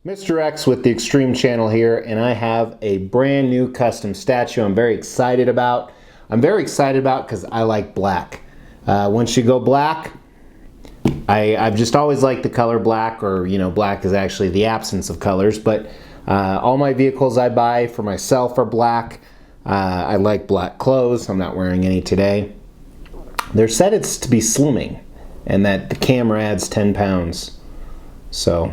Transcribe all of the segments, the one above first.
Mr. X with the Extreme channel here, and I have a brand new custom statue I'm very excited about. I'm very excited about because I like black. Once you go black, I've just always liked the color black, or black is actually the absence of colors, but all my vehicles I buy for myself are black. I like black clothes. I'm not wearing any today. They're said it's to be slimming and that the camera adds 10 pounds. So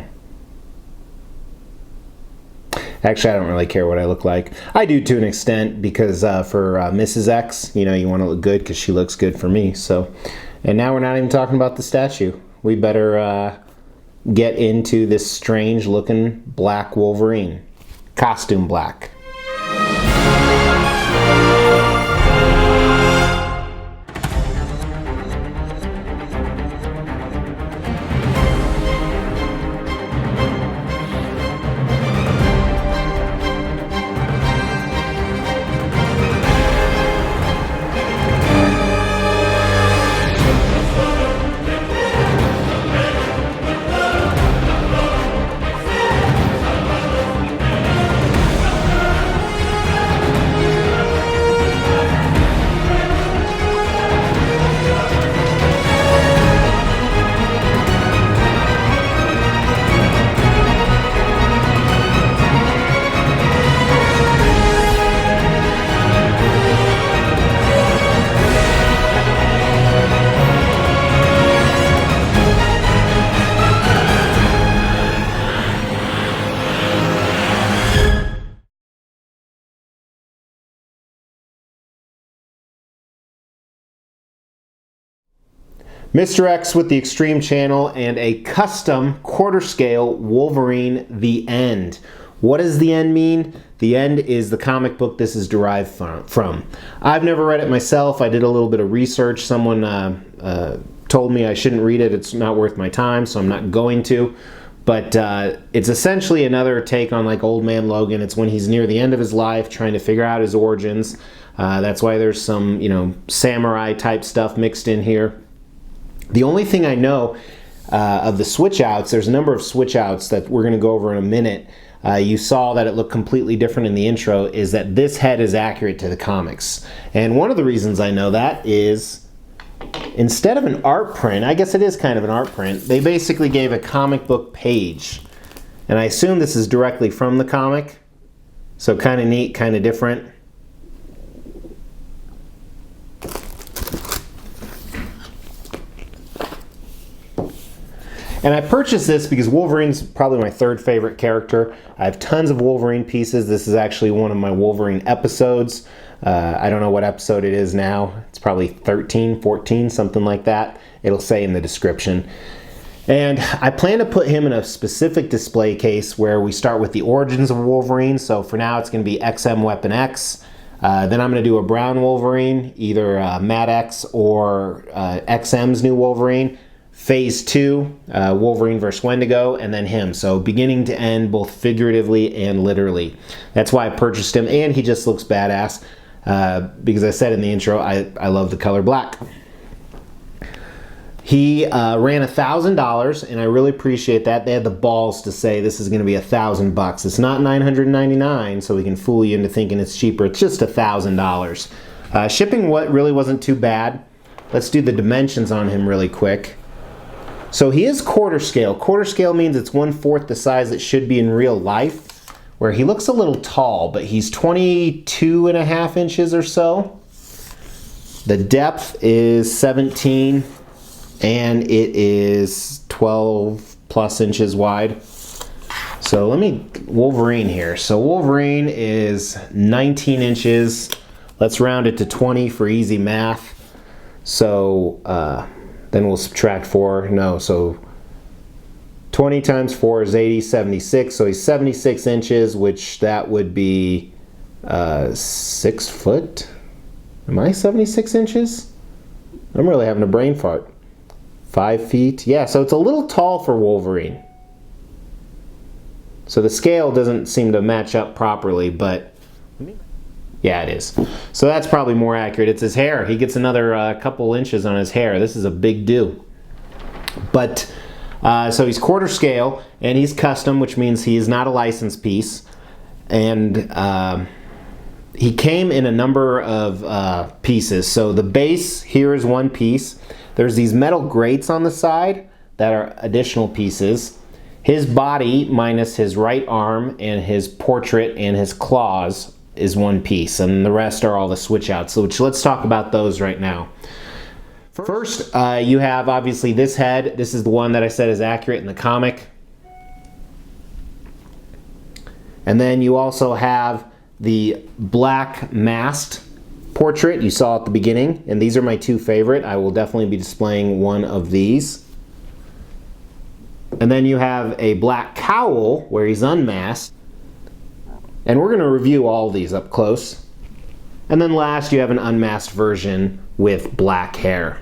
actually, I don't really care what I look like. I do to an extent because for Mrs. X, you want to look good because she looks good for me. So, and now we're not even talking about the statue. We better get into this strange looking black Wolverine. Costume black. Mr. X with the Extreme channel and a custom quarter scale Wolverine The End. What does The End mean? The End is the comic book this is derived from. I've never read it myself. I did a little bit of research. Someone told me I shouldn't read it. It's not worth my time, so I'm not going to. But it's essentially another take on like Old Man Logan. It's when he's near the end of his life trying to figure out his origins. That's why there's some, samurai type stuff mixed in here. The only thing I know of the switch outs, there's a number of switch outs that we're going to go over in a minute. You saw that it looked completely different in the intro, is that this head is accurate to the comics. And one of the reasons I know that is instead of an art print, I guess it is kind of an art print, they basically gave a comic book page. And I assume this is directly from the comic. So kind of neat, kind of different. And I purchased this because Wolverine's probably my third favorite character. I have tons of Wolverine pieces. This is actually one of my Wolverine episodes. I don't know what episode it is now. It's probably 13, 14, something like that. It'll say in the description. And I plan to put him in a specific display case where we start with the origins of Wolverine. So for now it's going to be XM Weapon X. Then I'm going to do a brown Wolverine, either Mad X or XM's new Wolverine. Phase 2, Wolverine vs. Wendigo, and then him. So beginning to end, both figuratively and literally. That's why I purchased him, and he just looks badass. Because I said in the intro, I love the color black. He ran $1,000, and I really appreciate that. They had the balls to say this is going to be $1,000. It's not $999, so we can fool you into thinking it's cheaper. It's just $1,000. Shipping really wasn't too bad. Let's do the dimensions on him really quick. So he is quarter scale. Quarter scale means it's 1/4 the size it should be in real life, where he looks a little tall, but he's 22.5 inches or so. The depth is 17, and it is 12 plus inches wide. So Wolverine here. So Wolverine is 19 inches. Let's round it to 20 for easy math. So, then we'll subtract 4. No, so 20 times 4 is 80, 76. So he's 76 inches, which that would be 6 foot. Am I 76 inches? I'm really having a brain fart. 5 feet. Yeah, so it's a little tall for Wolverine. So the scale doesn't seem to match up properly, but yeah, it is. So that's probably more accurate. It's his hair. He gets another couple inches on his hair. This is a big do. But So he's quarter scale, and he's custom, which means he is not a licensed piece. And he came in a number of pieces. So the base here is one piece. There's these metal grates on the side that are additional pieces. His body, minus his right arm and his portrait and his claws, is one piece, and the rest are all the switch outs. So let's talk about those right now. First, you have obviously this head. This is the one that I said is accurate in the comic. And then you also have the black masked portrait you saw at the beginning, and these are my two favorite. I will definitely be displaying one of these. And then you have a black cowl where he's unmasked. And we're going to review all these up close. And then last, you have an unmasked version with black hair.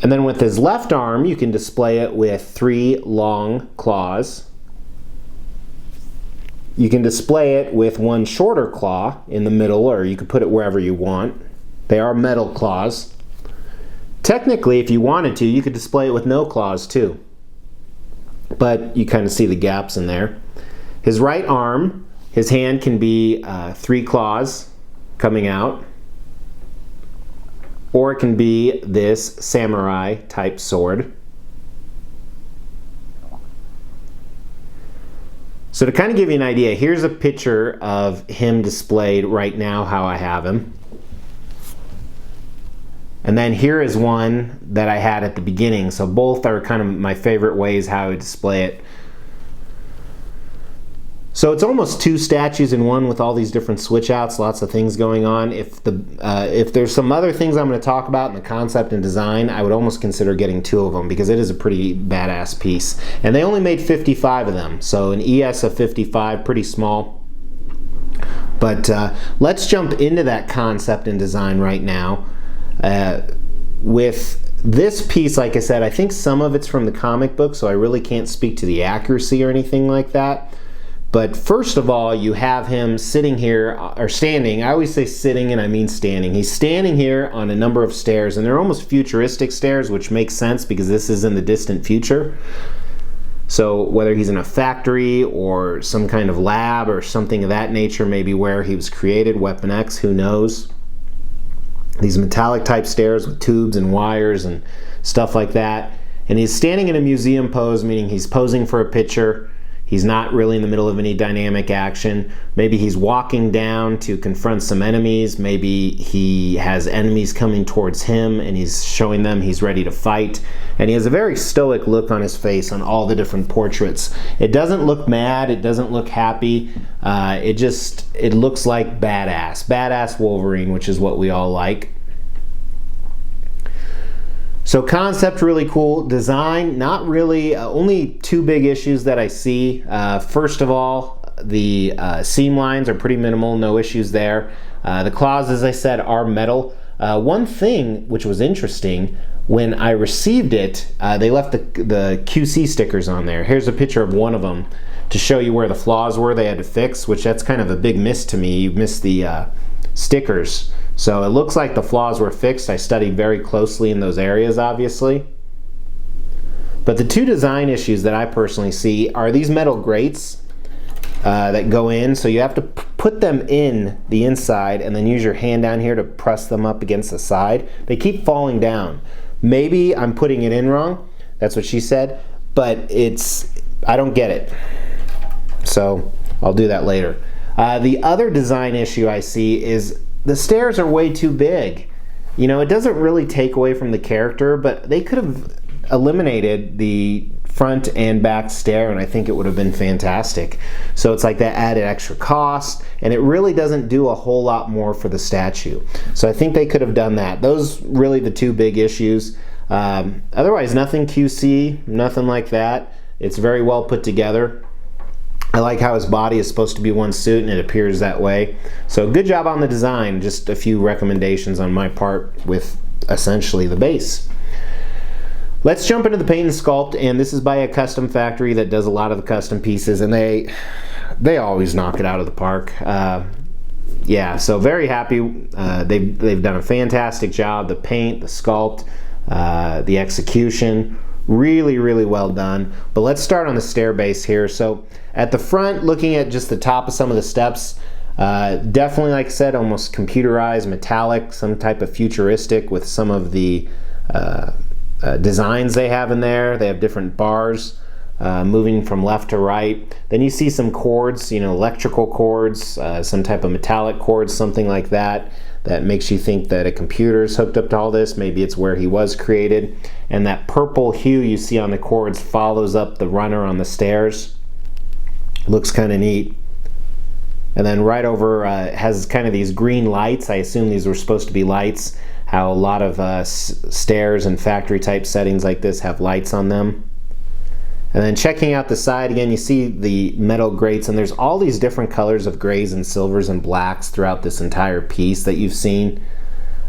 And then with his left arm, you can display it with 3 long claws. You can display it with 1 shorter claw in the middle, or you can put it wherever you want. They are metal claws. Technically, if you wanted to, you could display it with no claws too. But you kind of see the gaps in there. His right arm, his hand can be 3 claws coming out. Or it can be this samurai type sword. So to kind of give you an idea, here's a picture of him displayed right now how I have him. And then here is one that I had at the beginning. So both are kind of my favorite ways how I would display it. So it's almost 2 statues in one with all these different switch outs, lots of things going on. If there's some other things I'm going to talk about in the concept and design, I would almost consider getting 2 of them because it is a pretty badass piece. And they only made 55 of them, so an ES of 55, pretty small. But let's jump into that concept and design right now. With this piece, like I said, I think some of it's from the comic book, so I really can't speak to the accuracy or anything like that. But first of all, you have him sitting here, or standing. I always say sitting and I mean standing. He's standing here on a number of stairs, and they're almost futuristic stairs, which makes sense because this is in the distant future. So whether he's in a factory or some kind of lab or something of that nature, maybe where he was created, Weapon X, who knows. These metallic type stairs with tubes and wires and stuff like that. And he's standing in a museum pose, meaning he's posing for a picture. He's not really in the middle of any dynamic action. Maybe he's walking down to confront some enemies. Maybe he has enemies coming towards him and he's showing them he's ready to fight. And he has a very stoic look on his face on all the different portraits. It doesn't look mad, it doesn't look happy. It looks like badass. Badass Wolverine, which is what we all like. So concept, really cool. Design, not really. Only 2 big issues that I see. First of all, the seam lines are pretty minimal, no issues there. The claws, as I said, are metal. One thing which was interesting, when I received it, they left the QC stickers on there. Here's a picture of one of them to show you where the flaws were they had to fix, which that's kind of a big miss to me. You missed the stickers. So it looks like the flaws were fixed. I studied very closely in those areas, obviously. But the 2 design issues that I personally see are these metal grates that go in. So you have to put them in the inside and then use your hand down here to press them up against the side. They keep falling down. Maybe I'm putting it in wrong. That's what she said. But I don't get it. So I'll do that later. The other design issue I see is the stairs are way too big. You know, it doesn't really take away from the character, but they could have eliminated the front and back stair, and I think it would have been fantastic. So it's like that added extra cost, and it really doesn't do a whole lot more for the statue. So I think they could have done that. Those really the 2 big issues. Otherwise, nothing QC, nothing like that. It's very well put together. I like how his body is supposed to be one suit and it appears that way. So good job on the design. Just a few recommendations on my part with essentially the base. Let's jump into the paint and sculpt, and this is by a custom factory that does a lot of the custom pieces, and they always knock it out of the park. Yeah, so very happy. They've done a fantastic job. The paint, the sculpt, the execution. Really, really well done. But let's start on the stair base here. So at the front, looking at just the top of some of the steps, definitely, like I said, almost computerized, metallic, some type of futuristic with some of the designs they have in there. They have different bars moving from left to right. Then you see some cords, you know, electrical cords, some type of metallic cords, something like that. That makes you think that a computer is hooked up to all this. Maybe it's where he was created. And that purple hue you see on the cords follows up the runner on the stairs. Looks kind of neat. And then right over has kind of these green lights. I assume these were supposed to be lights. How a lot of stairs and factory type settings like this have lights on them. And then checking out the side again, you see the metal grates, and there's all these different colors of grays and silvers and blacks throughout this entire piece that you've seen.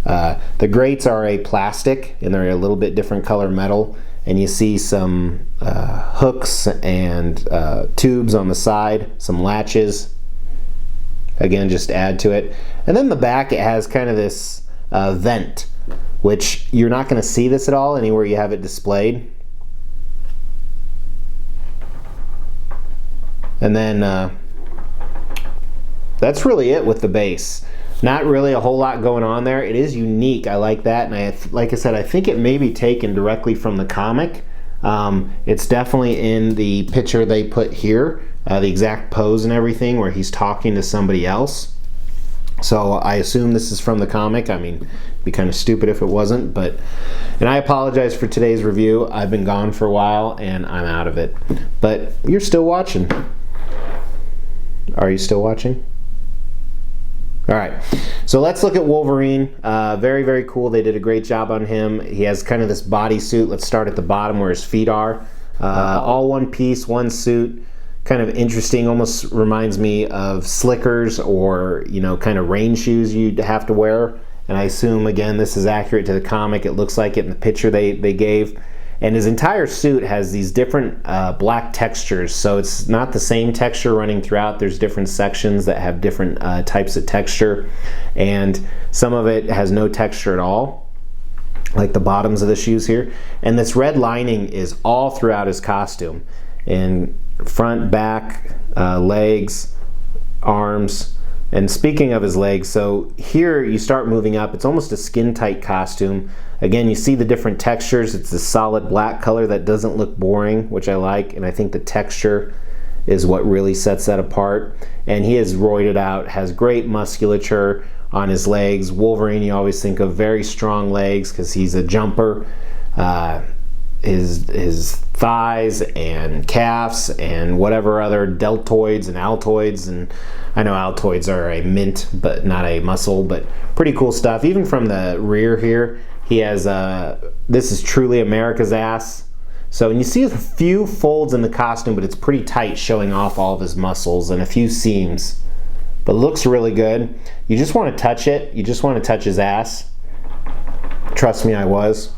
The grates are a plastic, and they're a little bit different color metal, and you see some hooks and tubes on the side, some latches. Again, just add to it. And then the back, it has kind of this vent, which you're not going to see this at all anywhere you have it displayed. And then that's really it with the base. Not really a whole lot going on there. It is unique. I like that. And like I said, I think it may be taken directly from the comic. It's definitely in the picture they put here, the exact pose and everything where he's talking to somebody else. So I assume this is from the comic. I mean, it'd be kind of stupid if it wasn't, and I apologize for today's review. I've been gone for a while and I'm out of it. But you're still watching. Are you still watching? All right, so let's look at Wolverine. Very, very cool. They did a great job on him. He has kind of this bodysuit. Let's start at the bottom where his feet are. All one piece, one suit. Kind of interesting, almost reminds me of slickers or, you know, kind of rain shoes you'd have to wear. And I assume, again, this is accurate to the comic. It looks like it in the picture they gave. And his entire suit has these different black textures, so it's not the same texture running throughout. There's different sections that have different types of texture, and some of it has no texture at all, like the bottoms of the shoes here. And this red lining is all throughout his costume, in front, back, legs, arms. And speaking of his legs, so here you start moving up. It's almost a skin-tight costume. Again, you see the different textures. It's a solid black color that doesn't look boring, which I like, and I think the texture is what really sets that apart. And he is roided out, has great musculature on his legs. Wolverine, you always think of very strong legs because he's a jumper. His thighs and calves and whatever other deltoids and altoids, and I know altoids are a mint but not a muscle, but pretty cool stuff. Even from the rear here, he has this is truly America's ass. So, and you see a few folds in the costume, but it's pretty tight, showing off all of his muscles and a few seams, but looks really good. You just want to touch it. You just want to touch his ass. Trust me, I was.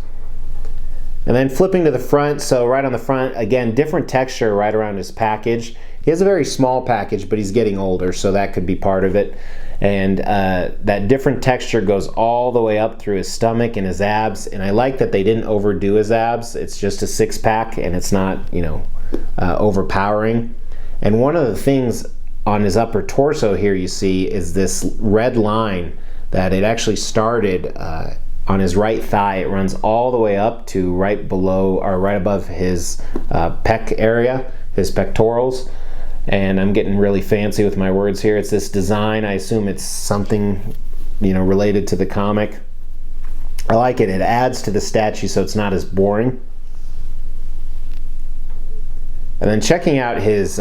And then flipping to the front, so right on the front, again, different texture right around his package. He has a very small package, but he's getting older, so that could be part of it. And that different texture goes all the way up through his stomach and his abs. And I like that they didn't overdo his abs. It's just a six-pack, and it's not, you know, overpowering. And one of the things on his upper torso here you see is this red line that it actually started on his right thigh. It runs all the way up to right below or right above his pec area, his pectorals. And I'm getting really fancy with my words here. It's this design. I assume it's something, you know, related to the comic. I like it. It adds to the statue so it's not as boring. And then checking out his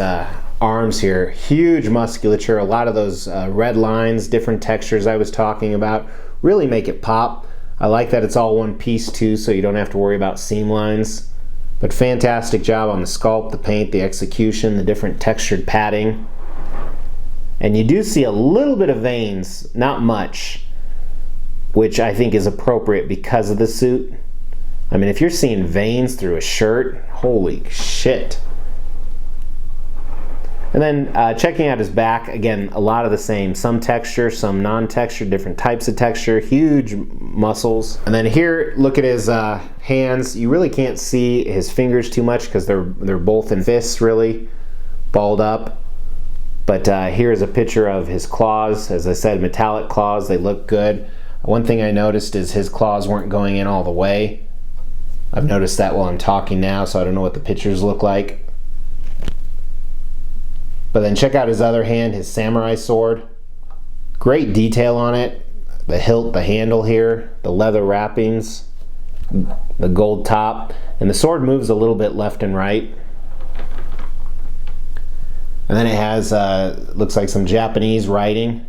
arms here, huge musculature. A lot of those red lines, different textures I was talking about, really make it pop. I like that it's all one piece too, so you don't have to worry about seam lines. But fantastic job on the sculpt, the paint, the execution, the different textured padding. And you do see a little bit of veins, not much, which I think is appropriate because of the suit. I mean, if you're seeing veins through a shirt, holy shit. And then checking out his back, again, a lot of the same. Some texture, some non-texture, different types of texture, huge muscles. And then here, look at his hands. You really can't see his fingers too much because they're both in fists, really, balled up. But here's a picture of his claws. As I said, metallic claws, they look good. One thing I noticed is his claws weren't going in all the way. I've noticed that while I'm talking now, so I don't know what the pictures look like. But then check out his other hand, his samurai sword. Great detail on it. The hilt, the handle here, the leather wrappings, the gold top, and the sword moves a little bit left and right. And then it has, looks like some Japanese writing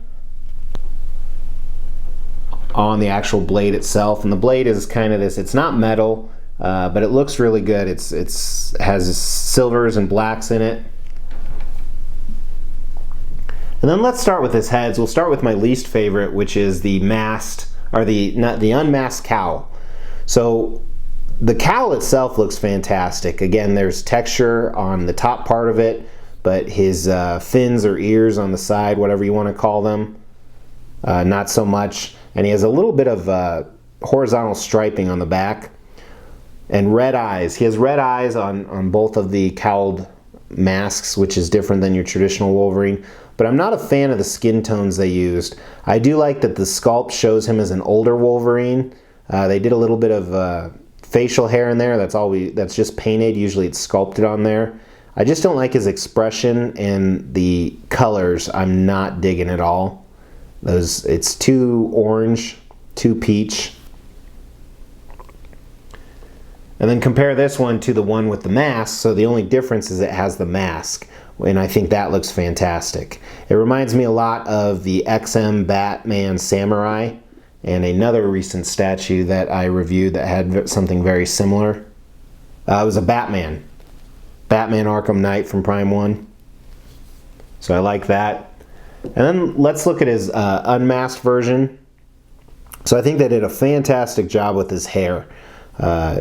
on the actual blade itself. And the blade is kind of this, it's not metal, but it looks really good. It has silvers and blacks in it. And then let's start with his heads. We'll start with my least favorite, which is the masked, or the unmasked cowl. So the cowl itself looks fantastic. Again, there's texture on the top part of it, but his fins or ears on the side, whatever you want to call them, not so much. And he has a little bit of horizontal striping on the back. And red eyes. He has red eyes on both of the cowled masks, which is different than your traditional Wolverine. But I'm not a fan of the skin tones they used. I do like that the sculpt shows him as an older Wolverine. They did a little bit of facial hair in there. That's just painted. Usually it's sculpted on there. I just don't like his expression, and the colors I'm not digging at all. It's too orange, too peach. And then compare this one to the one with the mask. So the only difference is it has the mask, and I think that looks fantastic. It reminds me a lot of the XM Batman Samurai and another recent statue that I reviewed that had something very similar. It was a Batman Arkham Knight from Prime 1. So I like that. And then let's look at his unmasked version. So I think they did a fantastic job with his hair.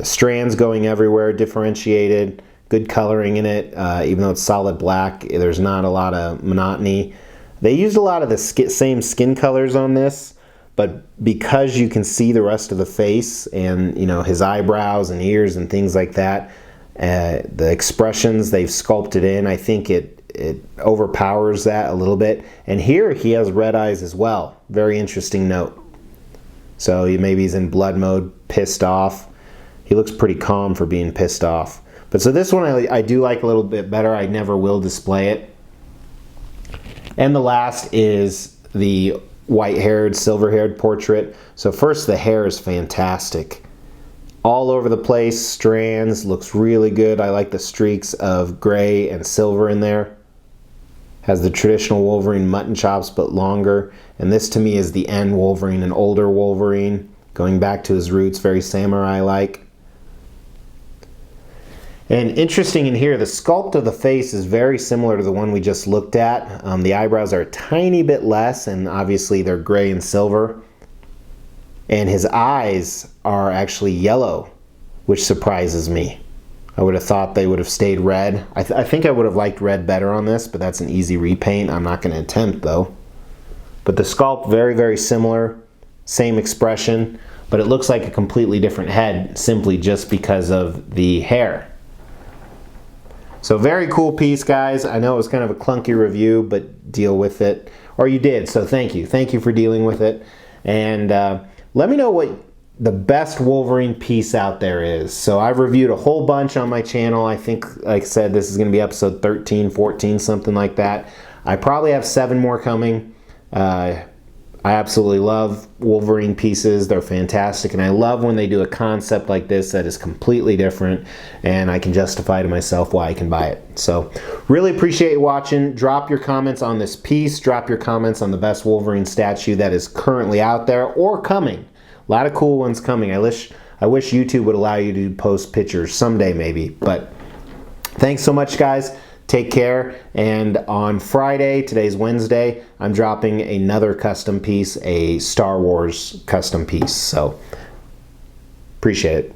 Strands going everywhere, differentiated, good coloring in it. Even though it's solid black, there's not a lot of monotony. They used a lot of the same skin colors on this, but because you can see the rest of the face and his eyebrows and ears and things like that, the expressions they've sculpted in, I think it overpowers that a little bit. And here he has red eyes as well. Very interesting note. So maybe he's in blood mode, pissed off. He looks pretty calm for being pissed off. But so this one I do like a little bit better. I never will display it. And the last is the white-haired, silver-haired portrait. So first, the hair is fantastic. All over the place, strands, looks really good. I like the streaks of gray and silver in there. Has the traditional Wolverine mutton chops, but longer. And this to me is the end Wolverine, an older Wolverine, going back to his roots, very samurai-like. And interesting in here, the sculpt of the face is very similar to the one we just looked at. The eyebrows are a tiny bit less, and obviously they're gray and silver. And his eyes are actually yellow, which surprises me. I would have thought they would have stayed red. I think I would have liked red better on this, but that's an easy repaint. I'm not going to attempt though. But the sculpt, very, very similar. Same expression, but it looks like a completely different head simply just because of the hair. So very cool piece, guys. I know it was kind of a clunky review, but deal with it. Or you did, so thank you. Thank you for dealing with it. And let me know what the best Wolverine piece out there is. So I've reviewed a whole bunch on my channel. I think, like I said, this is going to be episode 13, 14, something like that. I probably have 7 more coming. I absolutely love Wolverine pieces. They're fantastic, and I love when they do a concept like this that is completely different, and I can justify to myself why I can buy it. So really appreciate you watching. Drop your comments on this piece. Drop your comments on the best Wolverine statue that is currently out there or coming. A lot of cool ones coming. I wish YouTube would allow you to post pictures someday maybe. But thanks so much, guys. Take care, and on Friday, today's Wednesday, I'm dropping another custom piece, a Star Wars custom piece. So, appreciate it.